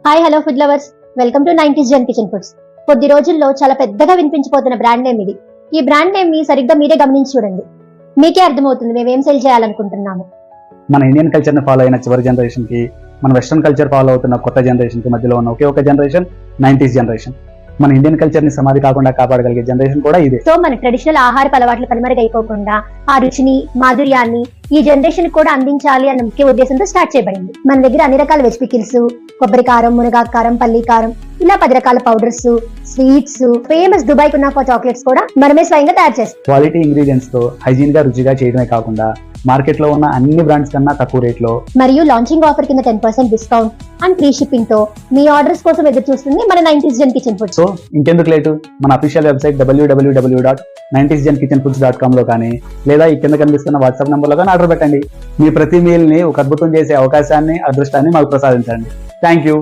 Hi hello food lovers, welcome to 90s Jan kitchen foods. కొద్ది రోజుల్లో చాలా పెద్దగా వినిపించిపోతున్న బ్రాండ్ నేమ్ ఇది. ఈ బ్రాండ్ నేమ్ ని సరిగ్గా మీరే గమనించి చూడండి, మీకే అర్థమవుతుంది మేము ఏం సేల్ చేయాలనుకుంటున్నాము. మన ఇండియన్ కల్చర్ ని ఫాలో అయిన చివరి జనరేషన్ కి, మన వెస్ట్రన్ కల్చర్ ఫాలో అవుతున్న కొత్త జనరేషన్ కి మధ్యలో ఉన్న ఒకే ఒక జనరేషన్ 90s జనరేషన్. మన ఇండియన్ కల్చర్ ని సమాధి కాకుండా కాపాడగలిగే జనరేషన్ కూడా ఇదే. సో మన ట్రెడిషనల్ ఆహారపు అలవాట్లు కనుమరుగైపోకుండా ఆ రుచిని, మాధుర్యాన్ని ఈ జనరేషన్ కూడా అందించాలి అన్న ముఖ్య ఉద్దేశంతో స్టార్ట్ చేయబడింది. మన దగ్గర అన్ని రకాల వెజ్ పికిల్స్, కొబ్బరి కారం, మునగాకు కారం, పల్లి కారం, ఇలా 10 రకాల powders, sweets, famous Dubai kunafa chocolates కూడా మనమే స్వయంగా తయారు చేస్తాం. క్వాలిటీ ఇంగ్రీడియంట్స్ తో హైజీన్ గా రుచిగా చేయడమే కాకుండా మార్కెట్ లో ఉన్న అన్ని బ్రాండ్స్ కన్నా తక్కువ రేట్ లో మరియు లాంచింగ్ ఆఫర్ కింద 10% డిస్కౌంట్ అండ్ ఫ్రీ షిప్పింగ్ తో మీ ఆర్డర్స్ కోసం ఎదురు చూస్తుంది మన 90s Jan kitchen foods. So ఇంకెందుకు లేటు, మన అఫీషియల్ వెబ్సైట్ www.90sjankitchenfoods.com లో కానీ లేదా ఈ కింద కనిపిస్తున్న వాట్సాప్ నంబర్ లో కానీ ఆర్డర్ పెట్టండి. మీ ప్రతి మీల్ ని ఒక అద్భుతం చేసే అవకాశాన్ని, అదృష్టాన్ని మాకు ప్రసాదించండి. Thank you.